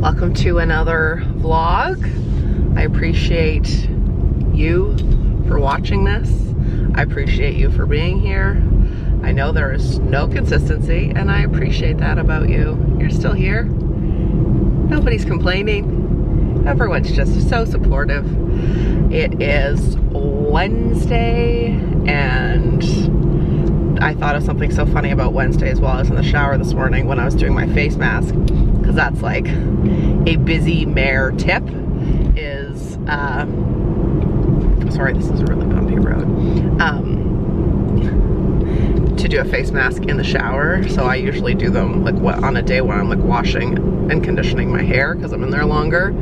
Welcome to another vlog. I appreciate you for watching this. I appreciate you for being here. I know there is no consistency, and I appreciate that about you. You're still here. Nobody's complaining. Everyone's just so supportive. It is Wednesday, and I thought of something so funny about Wednesdays while I was in the shower this morning when I was doing my face mask, because that's like a busy mare tip is, sorry, this is a really bumpy road, to do a face mask in the shower. So I usually do them like on a day when I'm like washing and conditioning my hair because I'm in there longer.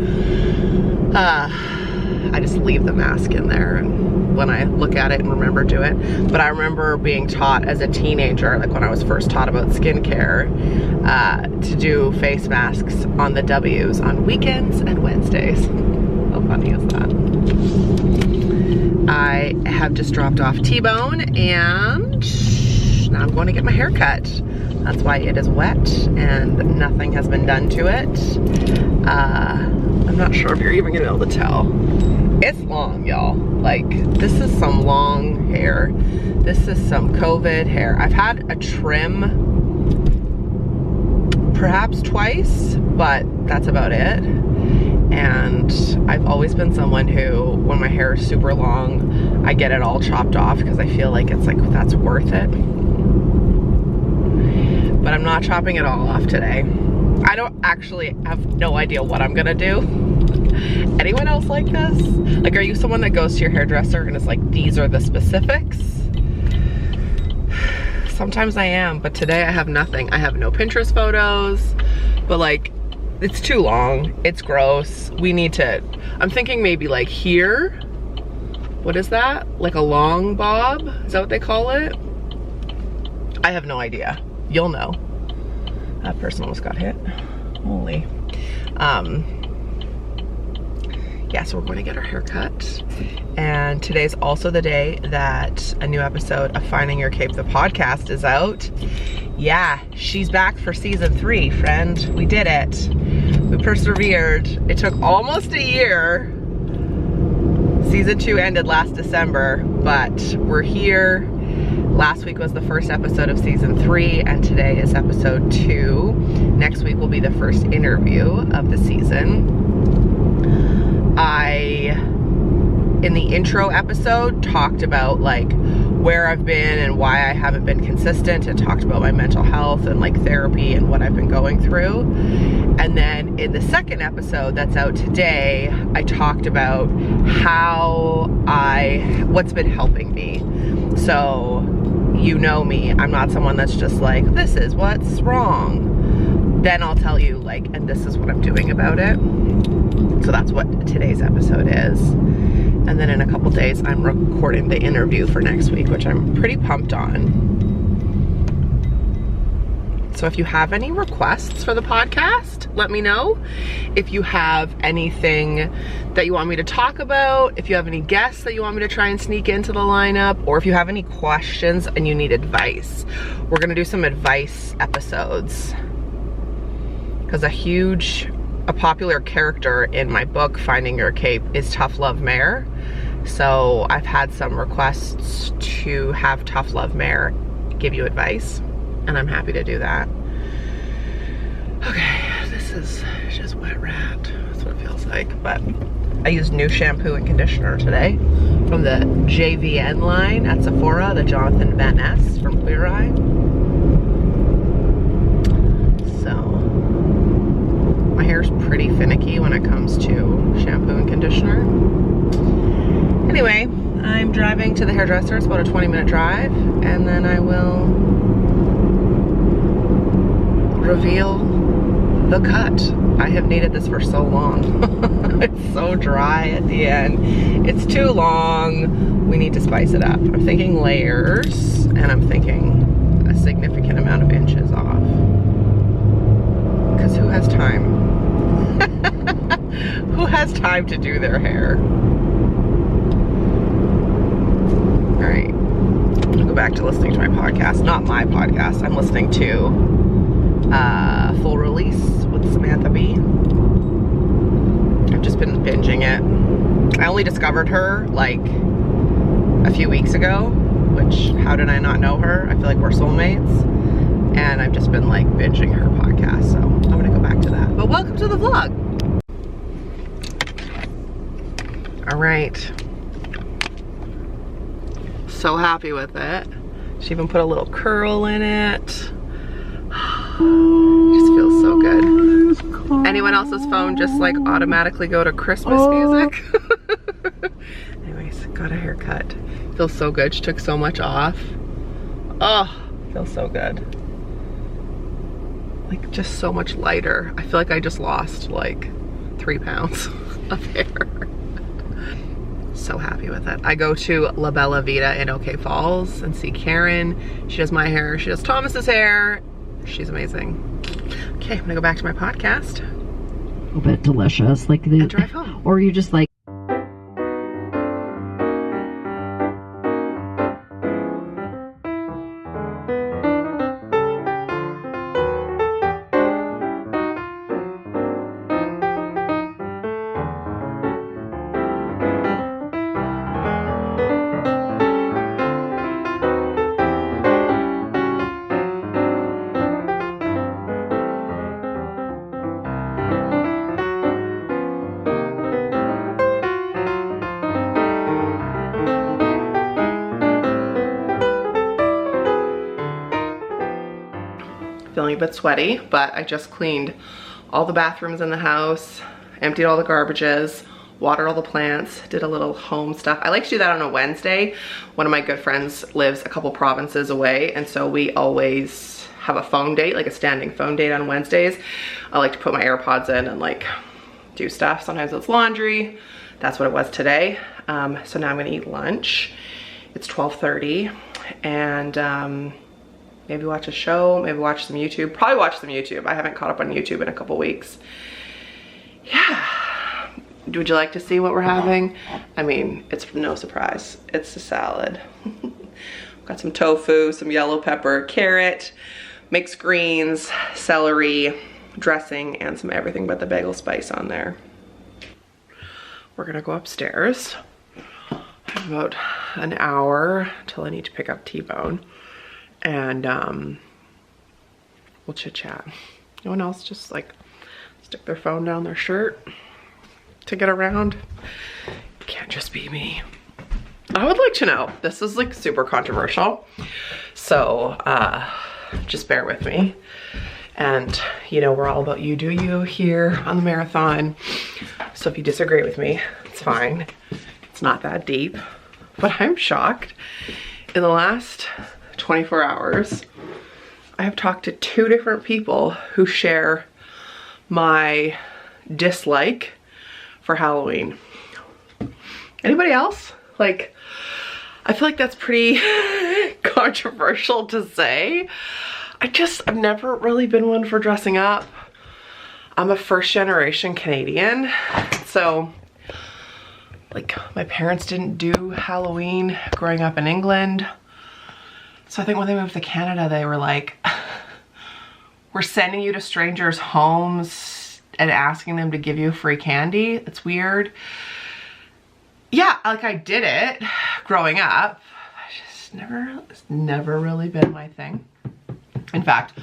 I just leave the mask in there, and when I look at it and remember, do it. But I remember being taught as a teenager, like when I was first taught about skincare, to do face masks on the W's on weekends and Wednesdays. How funny is that? I have just dropped off T-Bone, and now I'm going to get my hair cut. That's why it is wet and nothing has been done to it. I'm not sure if you're even gonna be able to tell. It's long, y'all. Like, this is some long hair. This is some COVID hair. I've had a trim perhaps twice, but that's about it. And I've always been someone who, when my hair is super long, I get it all chopped off because I feel like it's like, that's worth it. But I'm not chopping it all off today. I don't actually have no idea what I'm gonna do. Anyone else like this? Like, are you someone that goes to your hairdresser and is like, these are the specifics? Sometimes I am, but today I have nothing. I have no Pinterest photos, but like, it's too long. It's gross. We need to, I'm thinking maybe like here. What is that? Like a long bob? Is that what they call it? I have no idea. You'll know. That person almost got hit. Holy. Yeah, so we're going to get our hair cut. And today's also the day that a new episode of Finding Your Cape, the podcast, is out. Yeah, she's back for season 3, friend. We did it. We persevered. It took almost a year. Season 2 ended last December, but we're here. Last week was the first episode of season 3, and today is episode 2. Next week will be the first interview of the season. In the intro episode, talked about like where I've been and why I haven't been consistent, and talked about my mental health and like therapy and what I've been going through. And then in the second episode that's out today, I talked about what's been helping me. So, you know me, I'm not someone that's just like, this is what's wrong. Then I'll tell you like, and this is what I'm doing about it. So that's what today's episode is. And then in a couple days, I'm recording the interview for next week, which I'm pretty pumped on. So if you have any requests for the podcast, let me know. If you have anything that you want me to talk about, if you have any guests that you want me to try and sneak into the lineup, or if you have any questions and you need advice, we're gonna do some advice episodes. Because a popular character in my book, Finding Your Cape, is Tough Love Mare. So I've had some requests to have Tough Love Mare give you advice, and I'm happy to do that. Okay, this is just wet rat. That's what it feels like. But I used new shampoo and conditioner today from the JVN line at Sephora, the Jonathan Van Ness from Queer Eye. My hair's pretty finicky when it comes to shampoo and conditioner. Anyway, I'm driving to the hairdresser. It's about a 20-minute drive, and then I will reveal the cut. I have needed this for so long. It's so dry at the end. It's too long. We need to spice it up. I'm thinking layers, and I'm thinking a significant amount of inches off. Because who has time? Who has time to do their hair? All right, I'm gonna go back to listening to my podcast. Not my podcast, I'm listening to Full Release with Samantha B. I've just been binging it. I only discovered her like a few weeks ago, which, how did I not know her? I feel like we're soulmates. And I've just been like binging her podcast, so I'm gonna go back to that. But welcome to the vlog. All right. So happy with it. She even put a little curl in it. Just feels so good. Anyone else's phone just like automatically go to Christmas music? Anyways, got a haircut. Feels so good. She took so much off. Oh, feels so good. Like just so much lighter. I feel like I just lost like 3 pounds of hair. So happy with it. I go to La Bella Vita in OK Falls and see Karen. She does my hair. She does Thomas's hair. She's amazing. Okay, I'm gonna go back to my podcast. A little bit delicious, like the and drive home. Or you just like. Feeling a bit sweaty, but I just cleaned all the bathrooms in the house, emptied all the garbages, watered all the plants, did a little home stuff. I like to do that on a Wednesday. One of my good friends lives a couple provinces away, and so we always have a phone date, like a standing phone date on Wednesdays. I like to put my AirPods in and like do stuff. Sometimes it's laundry. That's what it was today. So now I'm gonna eat lunch. It's 12:30, and maybe watch a show, maybe watch some YouTube. Probably watch some YouTube. I haven't caught up on YouTube in a couple weeks. Yeah. Would you like to see what we're having? I mean, it's no surprise. It's a salad. Got some tofu, some yellow pepper, carrot, mixed greens, celery, dressing, and some everything but the bagel spice on there. We're gonna go upstairs. I have about an hour till I need to pick up T-Bone. And we'll chit chat. No one else just like stick their phone down their shirt to get around. It can't just be me. I would like to know, this is like super controversial, so just bear with me. And you know, we're all about you do you here on the marathon. So if you disagree with me, it's fine. It's not that deep. But I'm shocked. In the last 24 hours, I have talked to 2 different people who share my dislike for Halloween. Anybody else? Like, I feel like that's pretty controversial to say. I've never really been one for dressing up. I'm a first generation Canadian, so like my parents didn't do Halloween growing up in England. So I think when they moved to Canada, they were like, we're sending you to strangers' homes and asking them to give you free candy. It's weird. Yeah, like I did it growing up. It's never really been my thing. In fact,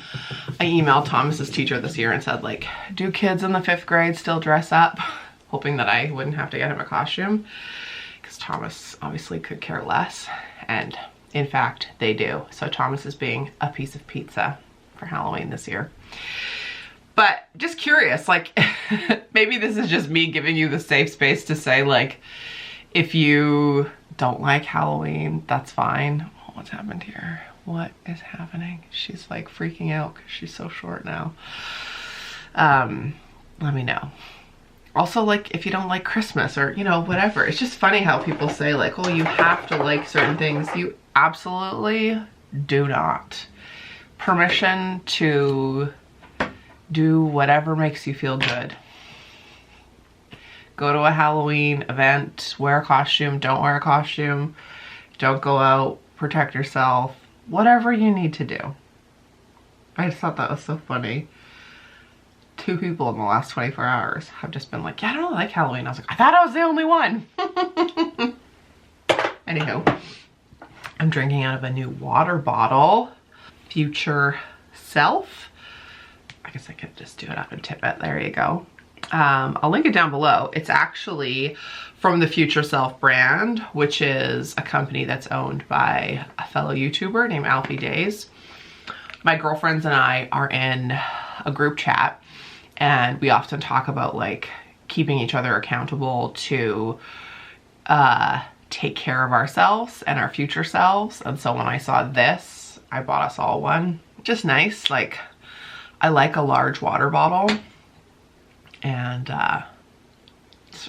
I emailed Thomas's teacher this year and said like, do kids in the 5th grade still dress up? Hoping that I wouldn't have to get him a costume, because Thomas obviously could care less. And in fact, they do. So Thomas is being a piece of pizza for Halloween this year. But just curious, like, maybe this is just me giving you the safe space to say, like, if you don't like Halloween, that's fine. Oh, what's happened here? What is happening? She's like freaking out because she's so short now. Let me know. Also, like, if you don't like Christmas or, you know, whatever. It's just funny how people say, like, oh, you have to like certain things. You absolutely do not. Permission to do whatever makes you feel good. Go to a Halloween event, wear a costume, don't wear a costume, don't go out, protect yourself, whatever you need to do. I just thought that was so funny. 2 people in the last 24 hours have just been like, yeah, I don't really like Halloween. I was like, I thought I was the only one. Anywho, I'm drinking out of a new water bottle. Future Self. I guess I could just do it up and tip it. There you go. I'll link it down below. It's actually from the Future Self brand, which is a company that's owned by a fellow YouTuber named Alfie Days. My girlfriends and I are in a group chat, and we often talk about like keeping each other accountable to take care of ourselves and our future selves. And so when I saw this, I bought us all one. Just nice. Like, I like a large water bottle, and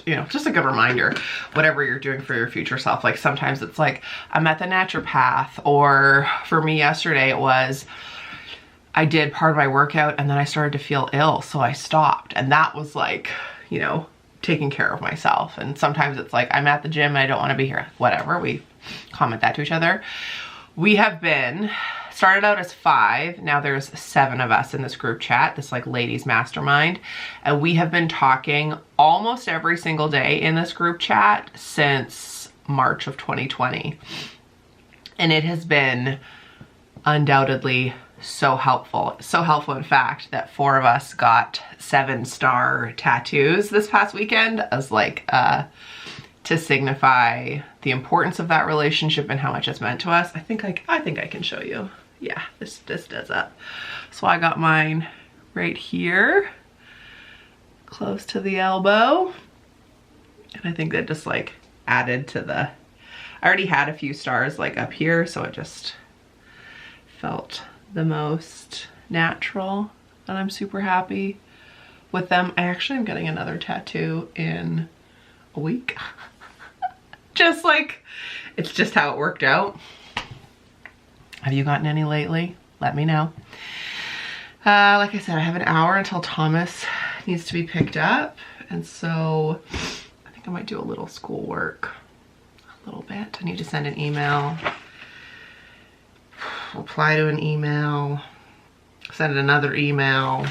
you know, just a good reminder, whatever you're doing for your future self. Like sometimes it's like, I'm at the naturopath, or for me yesterday it was, I did part of my workout and then I started to feel ill, so I stopped. And that was like, you know, taking care of myself. And sometimes it's like, I'm at the gym and I don't want to be here. Whatever, we comment that to each other. We have been, started out as 5, now there's 7 of us in this group chat, this like ladies mastermind. And we have been talking almost every single day in this group chat since March of 2020. And it has been undoubtedly so helpful. So helpful, in fact, that 4 of us got 7-star tattoos this past weekend as like to signify the importance of that relationship and how much it's meant to us. I think I can show you. Yeah, this does up. So I got mine right here, close to the elbow. And I think that just like added to the, I already had a few stars like up here, so it just felt the most natural, and I'm super happy with them. I actually am getting another tattoo in a week. Just like, it's just how it worked out. Have you gotten any lately? Let me know. Like I said, I have an hour until Thomas needs to be picked up, and so I think I might do a little schoolwork, a little bit. I need to send an email, reply to an email, send another email,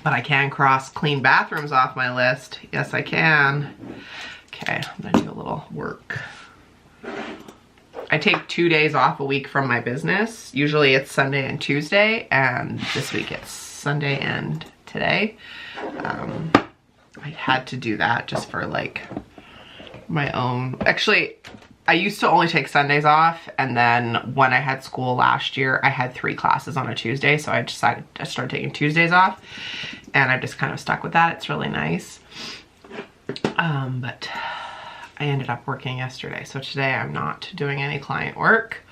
but I can cross clean bathrooms off my list. Yes, I can. Okay, I'm gonna do a little work. I take 2 days off a week from my business. Usually it's Sunday and Tuesday, and this week it's Sunday and today. I had to do that just for like my own, actually, I used to only take Sundays off, and then when I had school last year, I had 3 classes on a Tuesday, so I decided to start taking Tuesdays off, and I just kind of stuck with that. It's really nice. But I ended up working yesterday, so today I'm not doing any client work,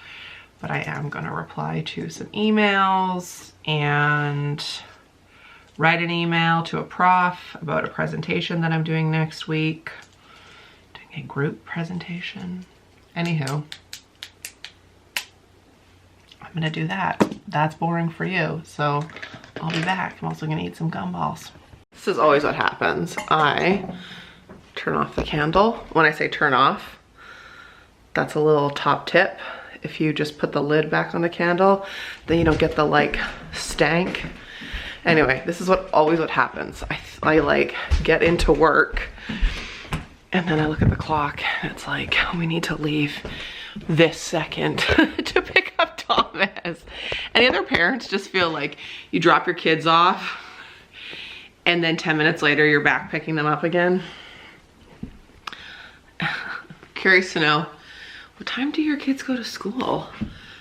but I am gonna reply to some emails and write an email to a prof about a presentation that I'm doing next week. Doing a group presentation. Anywho, I'm gonna do that. That's boring for you, so I'll be back. I'm also gonna eat some gumballs. This is always what happens. I turn off the candle. When I say turn off, that's a little top tip. If you just put the lid back on the candle, then you don't get the like stank. Anyway, this is always what happens. I like get into work, and then I look at the clock and it's like, oh, we need to leave this second to pick up Thomas. Any other parents just feel like you drop your kids off and then 10 minutes later you're back picking them up again? Curious to know, what time do your kids go to school?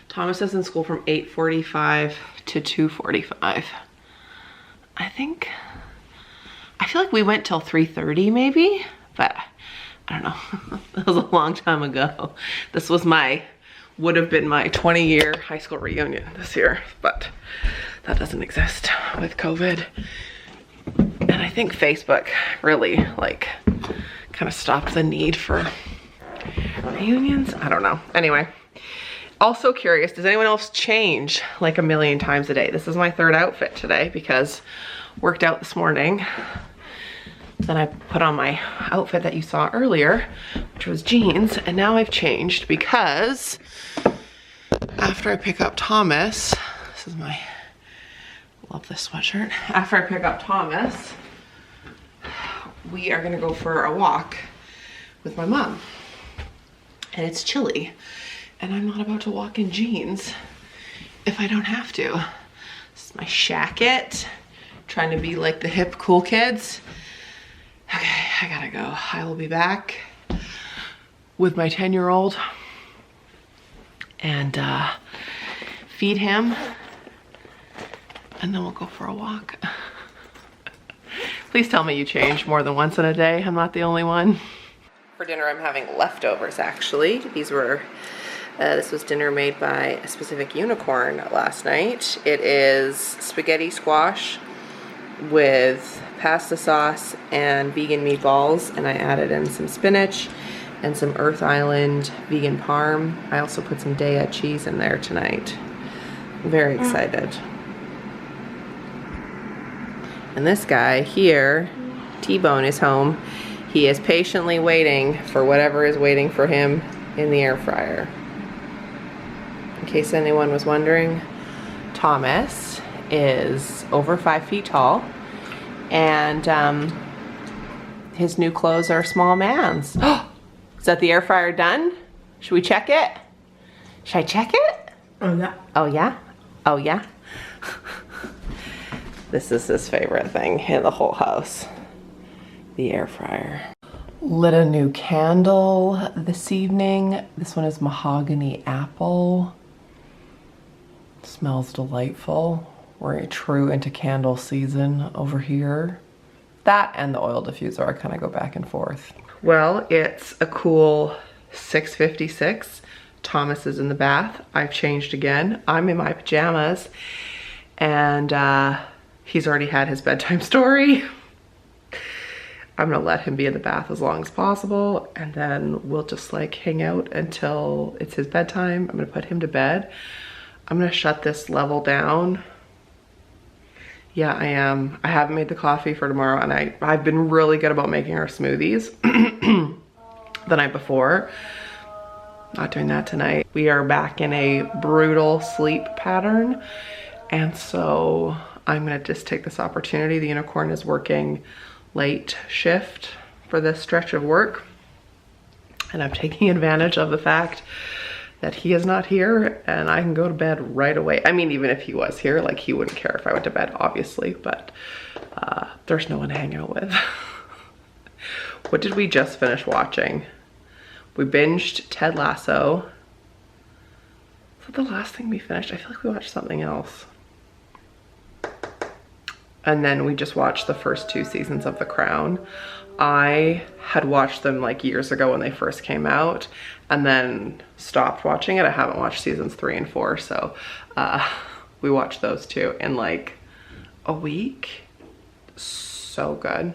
Thomas is in school from 8:45 to 2:45. I feel like we went till 3:30 maybe, but I don't know. That was a long time ago. This was would have been my 20-year high school reunion this year, but that doesn't exist with COVID. And I think Facebook really like kind of stopped the need for reunions. I don't know. Anyway, also curious, does anyone else change like a million times a day? This is my 3rd outfit today because worked out this morning. Then I put on my outfit that you saw earlier, which was jeans, and now I've changed because after I pick up Thomas, this is my Love this sweatshirt. After I pick up Thomas, we are gonna go for a walk with my mom. And it's chilly. And I'm not about to walk in jeans if I don't have to. This is my shacket. Trying to be like the hip cool kids. Okay, I gotta go. I will be back with my 10-year-old and feed him, and then we'll go for a walk. Please tell me you change more than once in a day. I'm not the only one. For dinner, I'm having leftovers, actually. These were, this was dinner made by a specific unicorn last night. It is spaghetti squash with pasta sauce and vegan meatballs, and I added in some spinach and some Earth Island vegan parm. I also put some Daya cheese in there tonight. I'm very excited. And this guy here, T-Bone, is home. He is patiently waiting for whatever is waiting for him in the air fryer. In case anyone was wondering, Thomas is over 5 feet tall, and his new clothes are small man's. Is that the air fryer done? Should we check it? Should I check it? Oh yeah. Oh yeah? Oh yeah? This is his favorite thing in the whole house. The air fryer. Lit a new candle this evening. This one is mahogany apple. Smells delightful. We're true into candle season over here. That and the oil diffuser, I kind of go back and forth. Well, it's a cool 6:56. Thomas is in the bath. I've changed again. I'm in my pajamas, and he's already had his bedtime story. I'm gonna let him be in the bath as long as possible, and then we'll just like hang out until it's his bedtime. I'm gonna put him to bed. I'm gonna shut this level down. Yeah, I am. I haven't made the coffee for tomorrow, and I've been really good about making our smoothies the night before. Not doing that tonight. We are back in a brutal sleep pattern, and so I'm gonna just take this opportunity. The unicorn is working late shift for this stretch of work, and I'm taking advantage of the fact that he is not here and I can go to bed right away. I mean, even if he was here, like, he wouldn't care if I went to bed, obviously, but there's no one to hang out with. What did we just finish watching? We binged Ted Lasso. Was that the last thing we finished? I feel like we watched something else. And then we just watched the first 2 seasons of The Crown. I had watched them like years ago when they first came out, and then stopped watching it. I haven't watched seasons 3 and 4, so we watched those 2 in like a week. So good.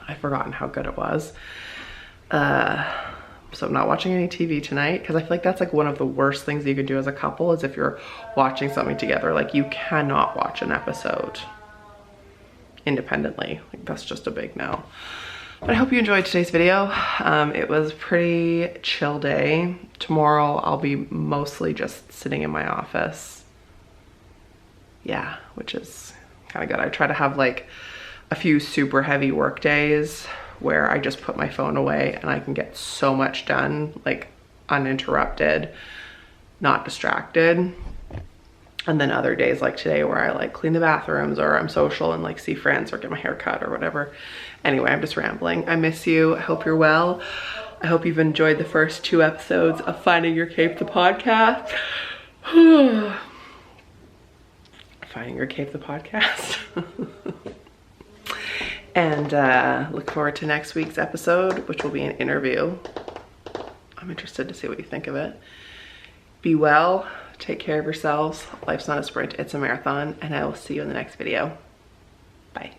I've forgotten how good it was. So I'm not watching any TV tonight, because I feel like that's like one of the worst things you could do as a couple, is if you're watching something together. Like, you cannot watch an episode independently. Like, that's just a big no. But I hope you enjoyed today's video. It was a pretty chill day. Tomorrow I'll be mostly just sitting in my office. Yeah, which is kind of good. I try to have like a few super heavy work days where I just put my phone away and I can get so much done, like uninterrupted, not distracted. And then other days like today where I like clean the bathrooms, or I'm social and like see friends or get my hair cut or whatever. Anyway, I'm just rambling. I miss you. I hope you're well. I hope you've enjoyed the first 2 episodes of Finding Your Cape, the podcast. Finding Your Cape, the podcast. And look forward to next week's episode, which will be an interview. I'm interested to see what you think of it. Be well. Take care of yourselves. Life's not a sprint, it's a marathon, and I will see you in the next video. Bye.